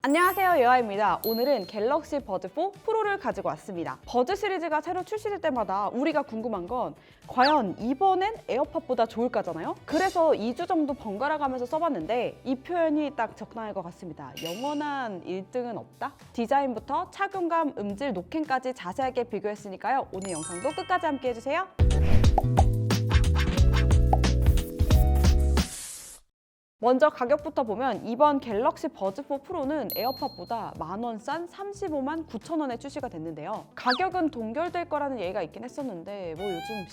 안녕하세요, 여아입니다. 오늘은 갤럭시 버즈 4 프로를 가지고 왔습니다. 버즈 시리즈가 새로 출시될 때마다 우리가 궁금한 건 과연 이번엔 에어팟보다 좋을까잖아요? 그래서 2주 정도 번갈아 가면서 써봤는데 이 표현이 딱 적당할 것 같습니다. 영원한 1등은 없다? 디자인부터 착용감, 음질, 노캔까지 자세하게 비교했으니까요. 오늘 영상도 끝까지 함께 해주세요. 먼저 가격부터 보면 이번 갤럭시 버즈 4 프로는 에어팟보다 만원 싼 35만 9천 원에 출시가 됐는데요. 가격은 동결될 거라는 얘기가 있긴 했었는데 뭐 요즘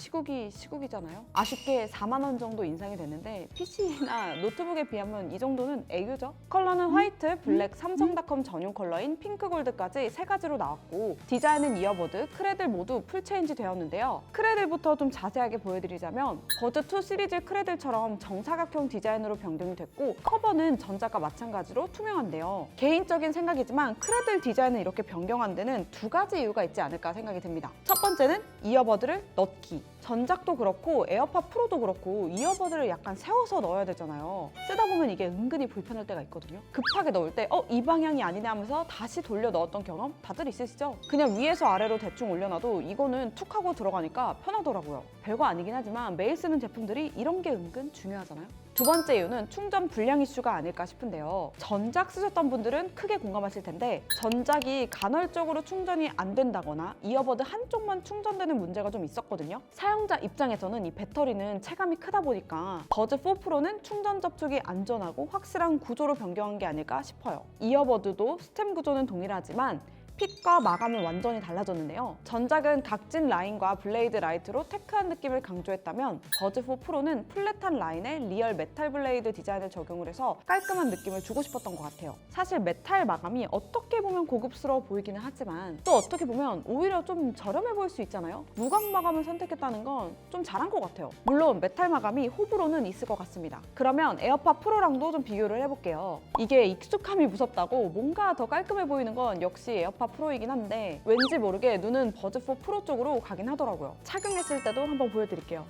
시국이잖아요. 아쉽게 4만 원 정도 인상이 됐는데 PC나 노트북에 비하면 이 정도는 애교죠. 컬러는 화이트, 블랙, 삼성닷컴 전용 컬러인 핑크 골드까지 세 가지로 나왔고 디자인은 이어버드, 크레들 모두 풀체인지 되었는데요. 크레들부터 좀 자세하게 보여드리자면 버즈 2 시리즈 크레들처럼 정사각형 디자인으로 변경이 됐고 커버는 전작과 마찬가지로 투명한데요. 개인적인 생각이지만 크레들 디자인을 이렇게 변경한 데는 두 가지 이유가 있지 않을까 생각이 듭니다. 첫 번째는 이어버드를 넣기. 전작도 그렇고 에어팟 프로도 그렇고 이어버드를 약간 세워서 넣어야 되잖아요. 쓰다 보면 이게 은근히 불편할 때가 있거든요. 급하게 넣을 때 이 방향이 아니네 하면서 다시 돌려 넣었던 경험 다들 있으시죠? 그냥 위에서 아래로 대충 올려놔도 이거는 툭 하고 들어가니까 편하더라고요. 별거 아니긴 하지만 매일 쓰는 제품들이 이런 게 은근 중요하잖아요. 두 번째 이유는 충전 불량 이슈가 아닐까 싶은데요. 전작 쓰셨던 분들은 크게 공감하실 텐데 전작이 간헐적으로 충전이 안 된다거나 이어버드 한쪽만 충전되는 문제가 좀 있었거든요. 사용자 입장에서는 이 배터리는 체감이 크다 보니까 버즈 4 프로는 충전 접촉이 안전하고 확실한 구조로 변경한 게 아닐까 싶어요. 이어버드도 스템 구조는 동일하지만 핏과 마감은 완전히 달라졌는데요. 전작은 각진 라인과 블레이드 라이트로 테크한 느낌을 강조했다면 버즈 4 프로는 플랫한 라인에 리얼 메탈 블레이드 디자인을 적용을 해서 깔끔한 느낌을 주고 싶었던 것 같아요. 사실 메탈 마감이 어떻게 보면 고급스러워 보이기는 하지만 또 어떻게 보면 오히려 좀 저렴해 보일 수 있잖아요. 무광 마감을 선택했다는 건 좀 잘한 것 같아요. 물론 메탈 마감이 호불호는 있을 것 같습니다. 그러면 에어팟 프로랑도 좀 비교를 해볼게요. 이게 익숙함이 무섭다고 뭔가 더 깔끔해 보이는 건 역시 에어팟 프로이긴 한데 왠지 모르게 눈은 버즈 4 프로 쪽으로 가긴 하더라고요. 착용했을 때도 한번 보여드릴게요.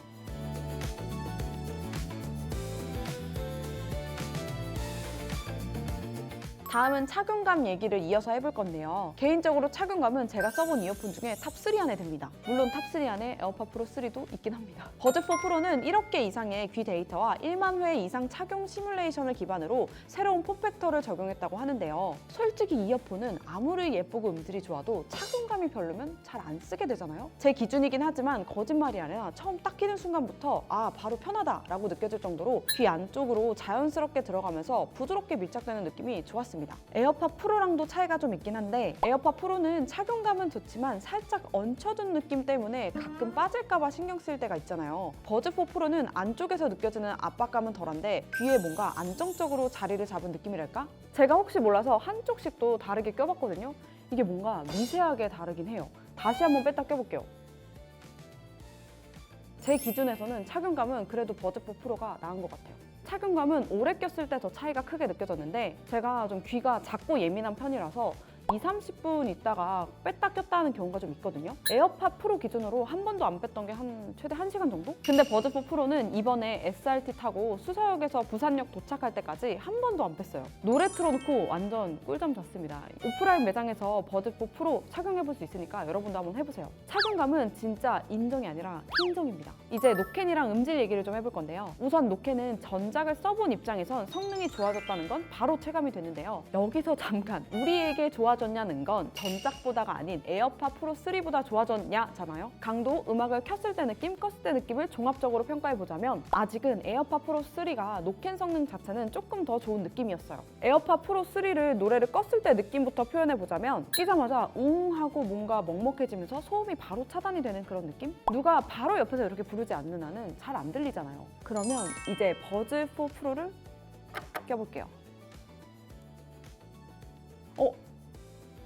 다음은 착용감 얘기를 이어서 해볼 건데요. 개인적으로 착용감은 제가 써본 이어폰 중에 탑3 안에 듭니다. 물론 탑3 안에 에어팟 프로 3도 있긴 합니다. 버즈 4 프로는 1억 개 이상의 귀 데이터와 1만 회 이상 착용 시뮬레이션을 기반으로 새로운 폼팩터를 적용했다고 하는데요. 솔직히 이어폰은 아무리 예쁘고 음질이 좋아도 착용감이 별로면 잘 안 쓰게 되잖아요. 제 기준이긴 하지만 거짓말이 아니라 처음 딱 끼는 순간부터 바로 편하다 라고 느껴질 정도로 귀 안쪽으로 자연스럽게 들어가면서 부드럽게 밀착되는 느낌이 좋았습니다. 에어팟 프로랑도 차이가 좀 있긴 한데 에어팟 프로는 착용감은 좋지만 살짝 얹혀둔 느낌 때문에 가끔 빠질까봐 신경 쓸 때가 있잖아요. 버즈 4 프로는 안쪽에서 느껴지는 압박감은 덜한데 귀에 뭔가 안정적으로 자리를 잡은 느낌이랄까? 제가 혹시 몰라서 한쪽씩 또 다르게 껴봤거든요. 이게 뭔가 미세하게 다르긴 해요. 다시 한번 뺐다 껴볼게요. 제 기준에서는 착용감은 그래도 버즈 4 프로가 나은 것 같아요. 착용감은 오래 꼈을 때 더 차이가 크게 느껴졌는데 제가 좀 귀가 작고 예민한 편이라서 20-30분 있다가 뺐다 꼈다 하는 경우가 좀 있거든요. 에어팟 프로 기준으로 한 번도 안 뺐던 게 최대 1시간 정도? 근데 버즈 4 프로는 이번에 SRT 타고 수서역에서 부산역 도착할 때까지 한 번도 안 뺐어요. 노래 틀어놓고 완전 꿀잠 잤습니다. 오프라인 매장에서 버즈 4 프로 착용해볼 수 있으니까 여러분도 한번 해보세요. 착용감은 진짜 인정이 아니라 흰정입니다. 이제 노캔이랑 음질 얘기를 좀 해볼 건데요. 우선 노캔은 전작을 써본 입장에선 성능이 좋아졌다는 건 바로 체감이 되는데요. 여기서 잠깐 우리에게 좋아졌냐는 건 전작보다가 아닌 에어팟 프로 3보다 좋아졌냐잖아요. 강도, 음악을 켰을 때 느낌, 껐을 때 느낌을 종합적으로 평가해보자면 아직은 에어팟 프로 3가 노캔 성능 자체는 조금 더 좋은 느낌이었어요. 에어팟 프로 3를 노래를 껐을 때 느낌부터 표현해보자면 끼자마자 웅 하고 뭔가 먹먹해지면서 소음이 바로 차단이 되는 그런 느낌? 누가 바로 옆에서 이렇게 부르지 않는 한은 잘 안 들리잖아요. 그러면 이제 버즈 4 프로를 껴볼게요.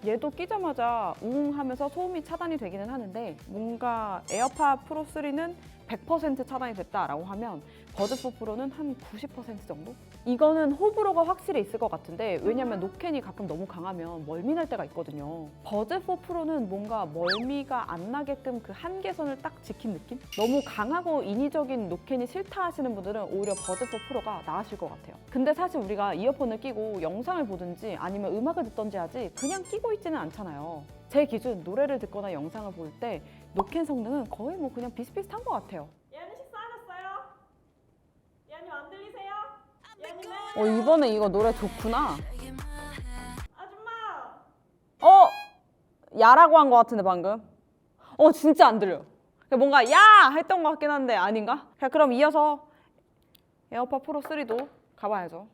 얘도 끼자마자 웅 하면서 소음이 차단이 되기는 하는데 뭔가 에어팟 프로 3는 100% 차단이 됐다라고 하면 버즈4 프로는 한 90% 정도? 이거는 호불호가 확실히 있을 것 같은데 왜냐면 노캔이 가끔 너무 강하면 멀미 날 때가 있거든요. 버즈4 프로는 뭔가 멀미가 안 나게끔 그 한계선을 딱 지킨 느낌? 너무 강하고 인위적인 노캔이 싫다 하시는 분들은 오히려 버즈4 프로가 나으실 것 같아요. 근데 사실 우리가 이어폰을 끼고 영상을 보든지 아니면 음악을 듣던지 하지 그냥 끼고 있지는 않잖아요. 제 기준 노래를 듣거나 영상을 볼 때 노캔 성능은 거의 뭐 그냥 비슷비슷한 것 같아요. 예언이 식사하셨어요? 예언이 안 들리세요? 예언이는? 이번에 이거 노래 좋구나. 아줌마! 야라고 한 것 같은데 방금. 진짜 안 들려. 뭔가 야 했던 것 같긴 한데 아닌가? 자, 그럼 이어서 에어팟 프로 3도 가봐야죠.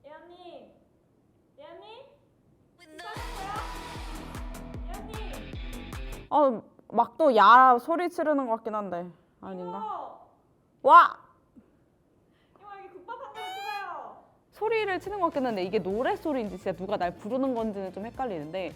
예언님! 예언님? 식사하셨어요? 예언님! 막 또 야 소리 지르는 것 같긴 한데 아닌가? 이모! 와! 이모 여기 국밥 한 그릇 주세요! 소리를 치는 것 같긴 한데 이게 노래 소리인지 진짜 누가 날 부르는 건지는 좀 헷갈리는데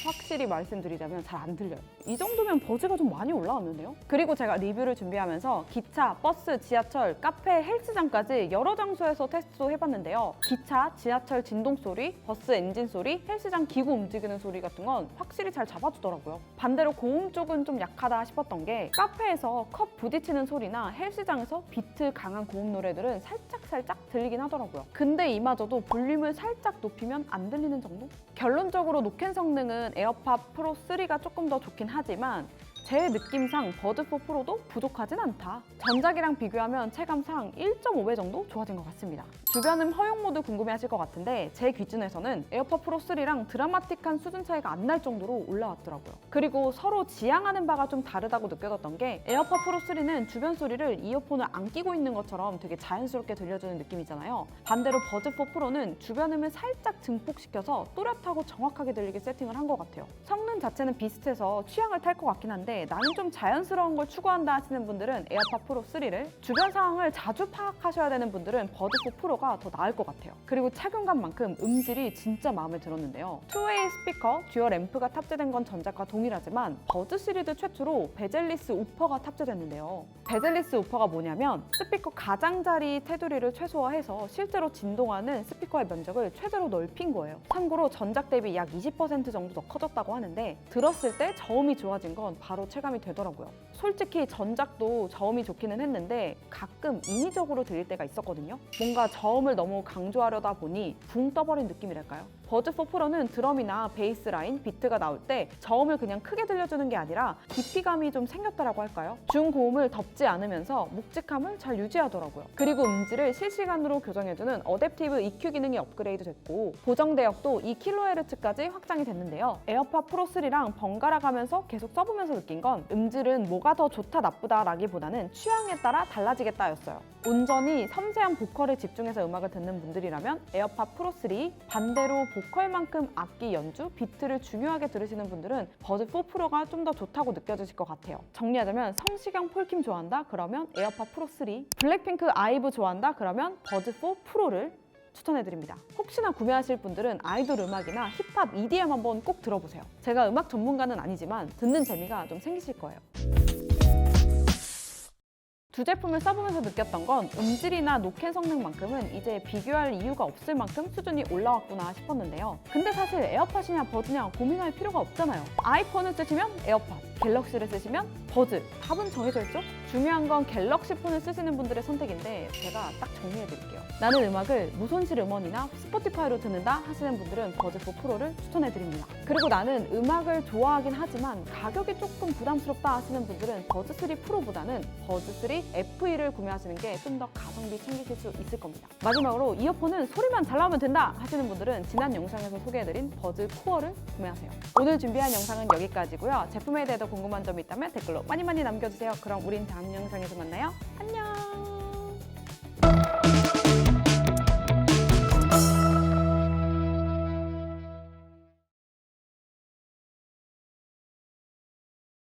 확실히 말씀드리자면 잘 안 들려요. 이 정도면 버즈가 좀 많이 올라왔는데요? 그리고 제가 리뷰를 준비하면서 기차, 버스, 지하철, 카페, 헬스장까지 여러 장소에서 테스트도 해봤는데요. 기차, 지하철 진동 소리, 버스 엔진 소리, 헬스장 기구 움직이는 소리 같은 건 확실히 잘 잡아주더라고요. 반대로 고음 쪽은 좀 약하다 싶었던 게 카페에서 컵 부딪히는 소리나 헬스장에서 비트 강한 고음 노래들은 살짝 들리긴 하더라고요. 근데 이마저도 볼륨을 살짝 높이면 안 들리는 정도? 결론적으로 노캔 성능은 에어팟 프로 3가 조금 더 좋긴 하지만 제 느낌상 버즈4 프로도 부족하진 않다. 전작이랑 비교하면 체감상 1.5배 정도 좋아진 것 같습니다. 주변음 허용 모드 궁금해하실 것 같은데 제 기준에서는 에어팟 프로 3랑 드라마틱한 수준 차이가 안 날 정도로 올라왔더라고요. 그리고 서로 지향하는 바가 좀 다르다고 느껴졌던 게 에어팟 프로 3는 주변 소리를 이어폰을 안 끼고 있는 것처럼 되게 자연스럽게 들려주는 느낌이잖아요. 반대로 버즈4 프로는 주변음을 살짝 증폭시켜서 또렷하고 정확하게 들리게 세팅을 한 것 같아요. 성능 자체는 비슷해서 취향을 탈 것 같긴 한데 나는 좀 자연스러운 걸 추구한다 하시는 분들은 에어팟 프로 3를, 주변 상황을 자주 파악하셔야 되는 분들은 버즈4 프로가 더 나을 것 같아요. 그리고 착용감만큼 음질이 진짜 마음에 들었는데요. 2웨이 스피커, 듀얼 앰프가 탑재된 건 전작과 동일하지만 버즈 시리즈 최초로 베젤리스 우퍼가 탑재됐는데요. 베젤리스 우퍼가 뭐냐면 스피커 가장자리 테두리를 최소화해서 실제로 진동하는 스피커의 면적을 최대로 넓힌 거예요. 참고로 전작 대비 약 20% 정도 더 커졌다고 하는데 들었을 때 저음이 좋아진 건 바로 체감이 되더라고요. 솔직히 전작도 저음이 좋기는 했는데 가끔 인위적으로 들릴 때가 있었거든요. 뭔가 저음을 너무 강조하려다 보니 붕 떠버린 느낌이랄까요? 버즈4 프로는 드럼이나 베이스 라인, 비트가 나올 때 저음을 그냥 크게 들려주는 게 아니라 깊이감이 좀 생겼다라고 할까요? 중고음을 덮지 않으면서 묵직함을 잘 유지하더라고요. 그리고 음질을 실시간으로 교정해주는 어댑티브 EQ 기능이 업그레이드 됐고 보정 대역도 2kHz까지 확장이 됐는데요. 에어팟 프로 3랑 번갈아 가면서 계속 써보면서 느낀 건 음질은 뭐가 더 좋다 나쁘다 라기보다는 취향에 따라 달라지겠다였어요. 온전히 섬세한 보컬에 집중해서 음악을 듣는 분들이라면 에어팟 프로 3, 반대로 보컬만큼 악기 연주, 비트를 중요하게 들으시는 분들은 버즈4 프로가 좀 더 좋다고 느껴지실 것 같아요. 정리하자면 성시경 폴킴 좋아한다? 그러면 에어팟 프로 3, 블랙핑크 아이브 좋아한다? 그러면 버즈4 프로를 추천해드립니다. 혹시나 구매하실 분들은 아이돌 음악이나 힙합, EDM 한번 꼭 들어보세요. 제가 음악 전문가는 아니지만 듣는 재미가 좀 생기실 거예요. 두 제품을 써보면서 느꼈던 건 음질이나 노캔 성능만큼은 이제 비교할 이유가 없을 만큼 수준이 올라왔구나 싶었는데요. 근데 사실 에어팟이냐 버즈냐 고민할 필요가 없잖아요. 아이폰을 쓰시면 에어팟, 갤럭시를 쓰시면 버즈, 답은 정해져 있죠? 중요한 건 갤럭시 폰을 쓰시는 분들의 선택인데 제가 딱 정리해드릴게요. 나는 음악을 무손실 음원이나 스포티파이로 듣는다 하시는 분들은 버즈4 프로를 추천해드립니다. 그리고 나는 음악을 좋아하긴 하지만 가격이 조금 부담스럽다 하시는 분들은 버즈3 프로보다는 버즈3 FE를 구매하시는 게 좀 더 가성비 챙기실 수 있을 겁니다. 마지막으로 이어폰은 소리만 잘 나오면 된다 하시는 분들은 지난 영상에서 소개해드린 버즈 코어를 구매하세요. 오늘 준비한 영상은 여기까지고요. 제품에 대해 더 궁금한 점이 있다면 댓글로 많이 남겨주세요. 그럼 우린 다음 영상에서 만나요. 안녕!